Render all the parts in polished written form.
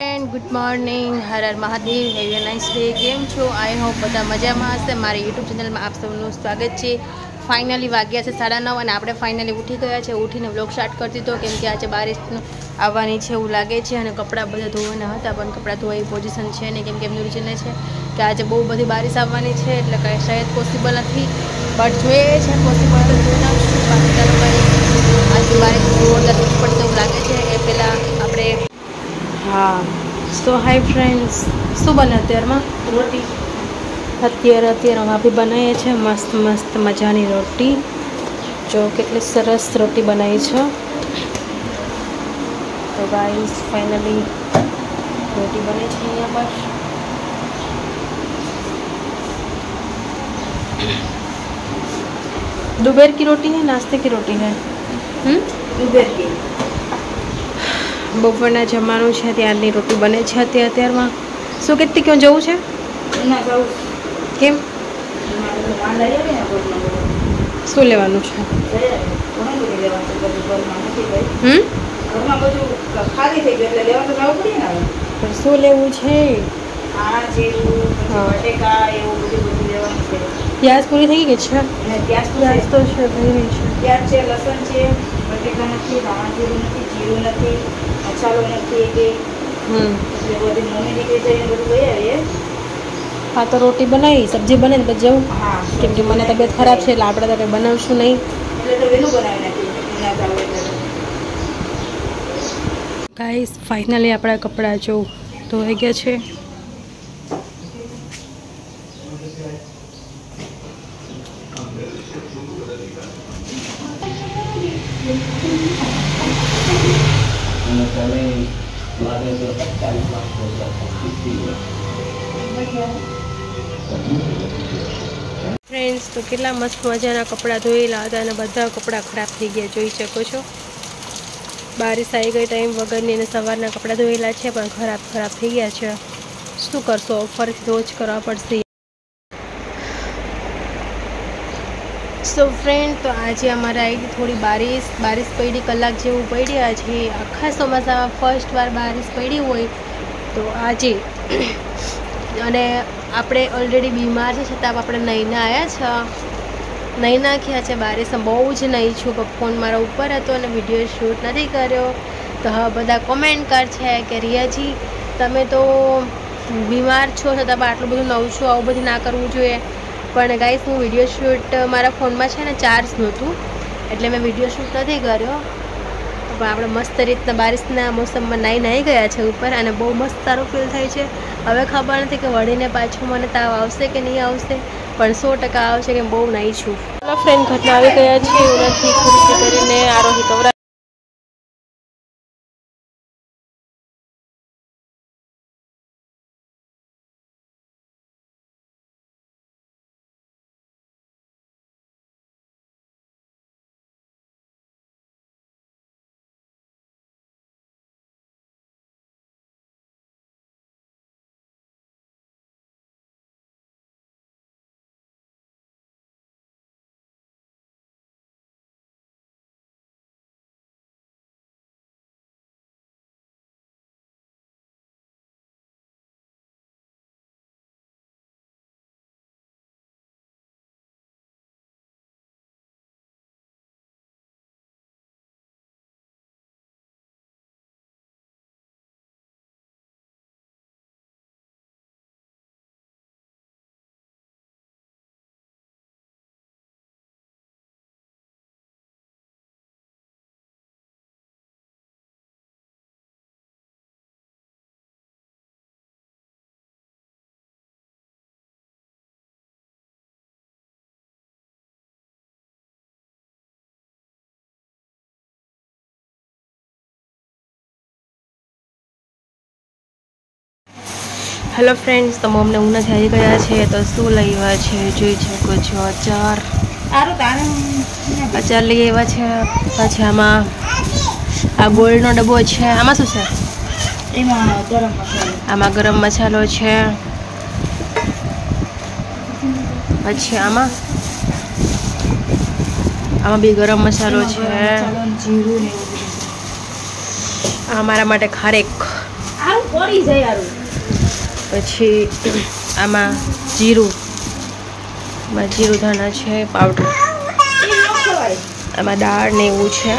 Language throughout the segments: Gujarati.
And good morning Har Har Mahadev have a nice day केम छो आई होप बधा मजामां हशे। मारी यूट्यूब चैनल में आप सबनु स्वागत है। फाइनली वाग्या छे 9:30 અને આપણે ફાઇનલી ઉઠી ગયા છે। ઉઠીને વ્લોગ સ્ટાર્ટ કરી દીધો કેમ કે આજે બારિશ આવવાની છે એવું લાગે છે અને કપડાં બધા ધોવાના હતા પણ કપડાં ધોવાઈ પોઝિશન છે ને કેમ કે એમનું વિચાર છે કે આજે બહુ બધી બારિશ આવવાની છે એટલે કંઈ શાયદ પોસિબલ નથી બટ જોઈએ છે પોસિબલ તો જોઈ નાખશું। બાકી ચાલો ભાઈ આજે બારિશ જોરદાર પડશે એવું લાગે છે। એ પહેલાં આપણે हाँ सो हाय फ्रेंड्स शू बने अत्यार रोटी अत्यार भाभी बनाए छे मस्त मस्त मजानी रोटी जो केटली सरस रोटी बनाई छे। तो गाइस फाइनली रोटी बने छे यहाँ पर दोपहर की रोटी है नाश्ते की रोटी है दोपहर की બપોરના જમવાનું છે ત્યારની રોટી બને છે અત્યારમાં। શું કહેતી ક્યાં જવું છે કેમ શું લેવાનું છે શું લેવું છે પ્યાજ પૂરી થઈ ગઈ છે પ્યાજ તો છે ભરી છે પ્યાજ છે લસણ છે બટેકા નથી ધાણા જીરું નથી જીરું નથી મસાલો નથી કે એટલે બધી મમ્મી નીકળી જઈને બધું લઈ આવીએ। हाँ तो रोटी बनाई सब्जी बने तो जाऊँ हाँ केम के मने तबियत खराब है એટલે આપણે તો કંઈ બનાવશું નહીં એટલે તો વેલું બનાવી નાખી ના ચાલે એટલે। ગાઈસ ફાઇનલી આપણા કપડાં જો ધોઈ ગયા છે। फ्रेंड्स तो केटला मस्त मजाना कपड़ा धोएला हता अने बधा कपड़ा खराब थई गया जोई शको छो। बारिश आई गई टाइम वगरनी अने सवारना कपड़ा धोएला छे पण खराब थई गया छे। शुं करशो फरीथी रोज करवा पड़शे। सो फ्रेंड तो आज अमारे आई थोड़ी बारिश पड़ी कलाक जेवुं पड़ी। आज आखा ચોમાસામાં फर्स्ट बार बारिश पड़ी होय तो आज अने આપણે ઓલરેડી બીમાર છે છતાં આપણે નહીને આવ્યા છે નહીં નાખ્યા છે બારિશમાં બહુ જ નહીં છું પણ ફોન મારા ઉપર હતો અને વિડીયો શૂટ નથી કર્યો તો હવે બધા કોમેન્ટ કર છે કે રિયાજી તમે તો બીમાર છો છતાં આટલું બધું નવું છો આવું બધું ના કરવું જોઈએ। પણ ગાઈસ હું વિડીયો શૂટ મારા ફોનમાં છે ને ચાર્જ નહોતું એટલે મેં વિડીયો શૂટ નથી કર્યો પણ આપણે મસ્ત રીતના બારિશના મોસમમાં નાહી ગયા છે ઉપર અને બહુ મસ્ત સારું ફીલ થાય છે। હવે ખબર નથી કે વળીને પાછું મને તાવ આવશે કે નહીં આવશે પણ 100% આવશે કે બહુ નાહી છું। ચલો ફ્રેન્ડ ઘરના આવી ગયા છે એનાથી ખુરશી કરીને આરોહી કવરા हेलो फ्रेंड्स तो मम्मी ऊना थी गया है तो शू लईवा है જોઈ શકો છો અચાર લઈ આવ્યા છે। પછી આમાં આ ગોળનો ડબ્બો છે આમાં શું છે આમાં ગરમ મસાલો છે પછી આમાં બી ગરમ મસાલો છે। અમારા માટે ખારેક પછી આમાં જીરું ધાણા છે પાવડર, આમાં દાળ ને એવું છે,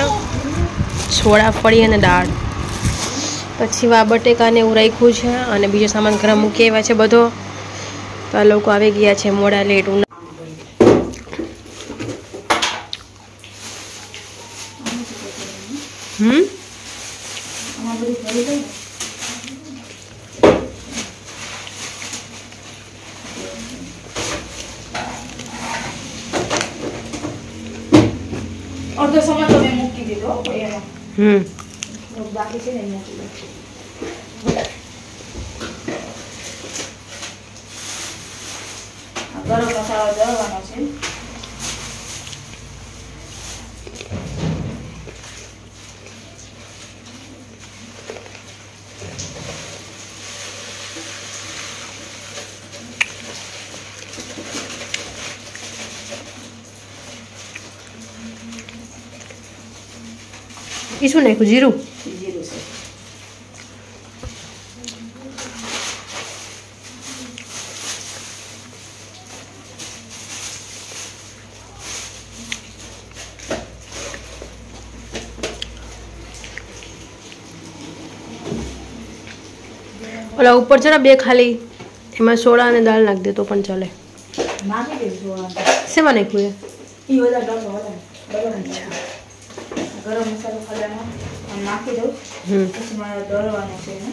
છોળાફળી અને દાળ, પછી આ બટેકા ને એવું રાખ્યું છે અને બીજો સામાન ઘરે મૂકી આવ્યા છે બધો. તો આ લોકો આવી ગયા છે મોડા લેટ. અડધો સમય તો મેં મૂકી દીધો એમાં. બાકી છે ને મૂકી દો. ગરમ મસાલો દળવાનો છે. શું નાખ્યું? જીરું. જીરું છે. ઓલા ઉપર છે ને બે ખાલી, એમાં સોડા અને દાળ નાખી દે તો પણ ચાલે. નાખી દે સોડા. શેમાં નાખ્યું? એ બધા ડબ્બા બધા. અચ્છા. ગરમ મસાલો ખાલી નાખી દઉં. પછી મારે દળવાનું છે એને.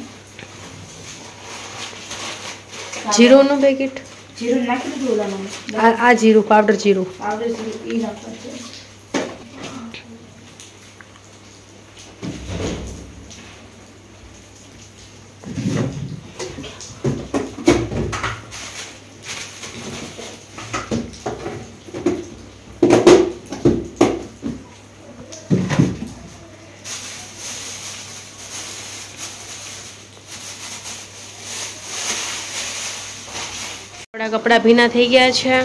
જીરુંનું પેકેટ. જીરું નાખી દીધું ઓલામાં. આ જીરું પાવડર જીરું. પાવડર જીરું એ નાખવાનું છે. આપણા કપડાં ભીના થઈ ગયા છે.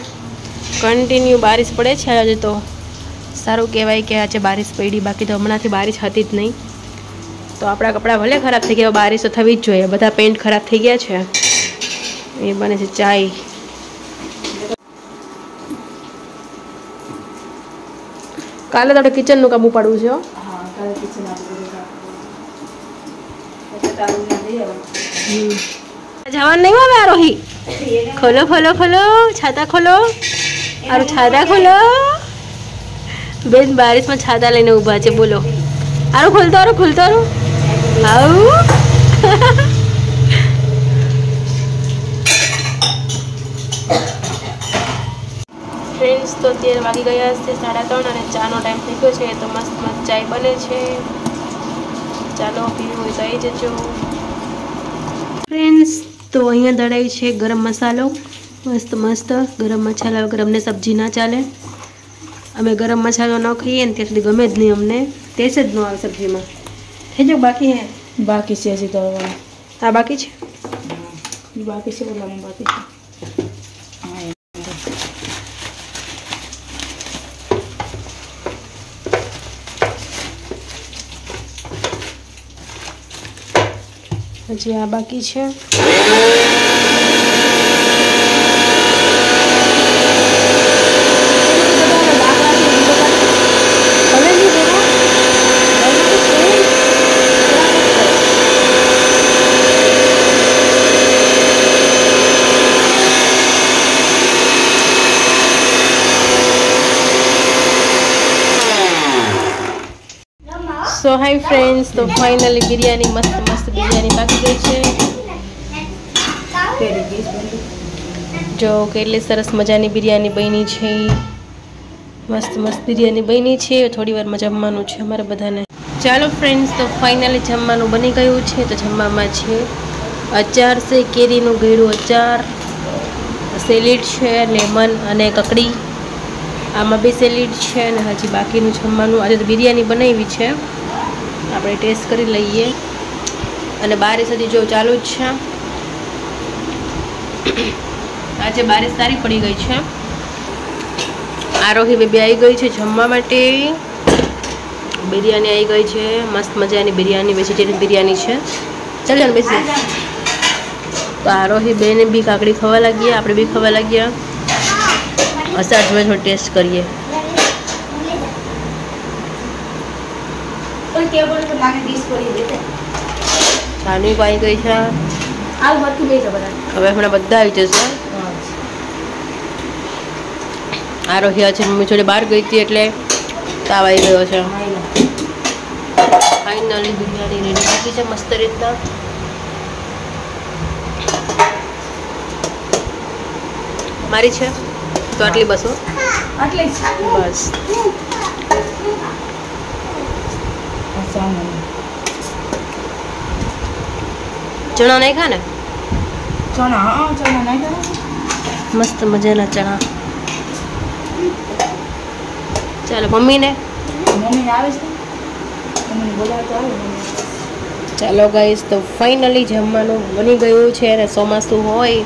કન્ટિન્યુ બારિશ પડે છે આજે. તો સારું કહેવાય કે આજે બારિશ પડી, બાકી તો હમણાંથી બારિશ હતી જ નહીં. તો આપણા કપડાં ભલે ખરાબ થઈ ગયા, બારિશ તો થવી જ જોઈએ. બધા પેન્ટ ખરાબ થઈ ગયા છે. એ બને છે ચાય. કાલે તો આપણે કિચનનું કામ ઉપાડવું છે. હા, કાલે કિચન જવાનું નહીં હવે આરોહી. ખોલો ખોલો ખોલો, છાતા ખોલો. આરું છાતા ખોલો. બેન બારિશમાં છાતા લઈને ઊભા છે. બોલો આરું ખોલતો આરું ખોલતો આરું. આવું ફ્રેન્ડ્સ, તો અત્યારે વાગી ગયા છે 3:30 અને ચાનો ટાઈમ થઈ ગયો છે. તો મસ્ત મસ્ત ચાય બને છે. ચાલો પીવું હોય તો આવી જજો ફ્રેન્ડ્સ. તો અહીંયા દળાઈ છે ગરમ મસાલો. મસ્ત મસ્ત ગરમ મસાલા વગર અમને સબ્જી ના ચાલે. અમે ગરમ મસાલો ન ખાઈએ ને ત્યાં સુધી ગમે જ નહીં અમને. ટેસ્ટ જ ન આવે સબ્જીમાં. થઈ જાવ બાકી હે? બાકી છે હજી દળવાનું. આ બાકી છે? બાકી છે ઓલામાં બાકી છે. હજી આ બાકી છે. સો હાય ફ્રેન્ડ્સ, તો ફાઇનલી બિરયાની મસ્ત મસ્ત બિરયાની પાકી ગઈ છે. જો કેટલી સરસ મજાની બિરયાની બની છે. મસ્ત મસ્ત બિરયાની બની છે. થોડી વારમાં જમવાનું છે અમારે બધાને. ચાલો ફ્રેન્ડ્સ, તો ફાઇનલી જમવાનું બની ગયું છે. તો જમવામાં છે અચાર છે, કેરીનું ગળ્યું અચાર, સેલીડ છે, લેમન અને કકડી. આમાં બી સેલીડ છે અને હજી બાકીનું જમવાનું. આજે તો બિરયાની બનાવી છે. આપણે ટેસ્ટ કરી લઈએ. અને બારિશ હજી જો ચાલુ જ છે. આજે બારિશ સારી પડી ગઈ છે. આરોહી બેબી આવી ગઈ છે જમવા માટે. બિરયાની આવી ગઈ છે. મસ્ત મજાની બિરયાની, વેજીટેરિયન બિરયાની છે. ચાલ ચાલ બેસી તો આરોહી બેને બી કાકડી ખાવા લાગીએ, આપણે બી ખાવા લાગ્યા. અસાજ મેં થોડો ટેસ્ટ કરીએ. ચાની પાઈ ગઈ છે. હવે હમણાં બધા આવી જશે. આરોહી છે મમ્મી જોડે બહાર ગઈ હતી એટલે તાવ આવી ગયો છે. ફાઇનલી બિરયાની રેડી થઈ છે મસ્ત રીતના. મારી છે તો આટલી બસો બસ. ચણા નહીં ખા ને? મસ્ત મજાના ચણા. ચાલો મમ્મીને ચાલો ગાઈસ તો ફાઇનલી જમવાનું બની ગયું છે અને ચોમાસું હોય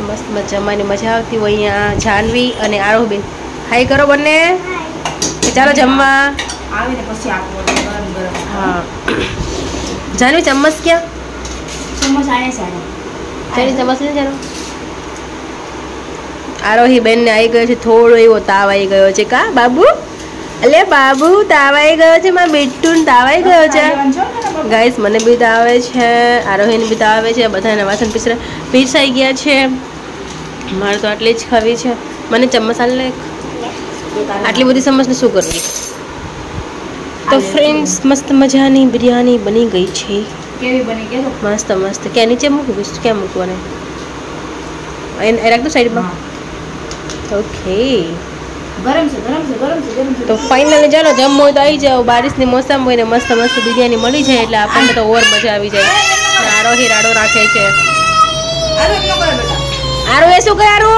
મસ્ત જમવાની મજા આવતી હોય. અહીંયા જાનવી અને આરોહબેન હાઈ કરો બંને. ચાલો જમવા. આવીને પછી આપો ગરમ ગરમ. હા જાનવી ચમ્મચ ક્યાં? ચમ્મચ આયા ચાલી ચમ્મચ ને ચાલો. આરોહી બેનને આવી ગયો છે થોડો એવો તાવ આવી ગયો છે. કા બાબુ? અલે બાબુ તાવ આવી ગયો છે. મારા બેટું તાવ આવી ગયો છે. ગાઈસ મને બી તાવ આવે છે, આરોહીને બી તાવ આવે છે. બધાના વાસણ પીરસાઈ ગયા છે. મારે તો આટલી જ ખાવી છે. મને ચમ્મચ આલે. આટલી બધી ચમ્મચને શું કરવી? તો ફ્રેન્ડ્સ મસ્ત મજાની બિરયાની બની ગઈ છે. કેવી બની કે મસ્ત મસ્ત. ક્યાં નીચે મૂકું? ક્યાં મૂકવાને? એ રાખ દો સાઈડમાં. ઓકે ગરમ છે ગરમ છે ગરમ છે ગરમ છે. તો ફાઇનલી ચાલો જમવું હોય તો આવી જાઓ. બારિશની મોસમ હોય ને મસ્ત મસ્ત બિરયાની મળી જાય એટલે આપણને તો ઓર મજા આવી જાય. આરોહી રાડો રાખે છે. આરો એ શું કરે? આરો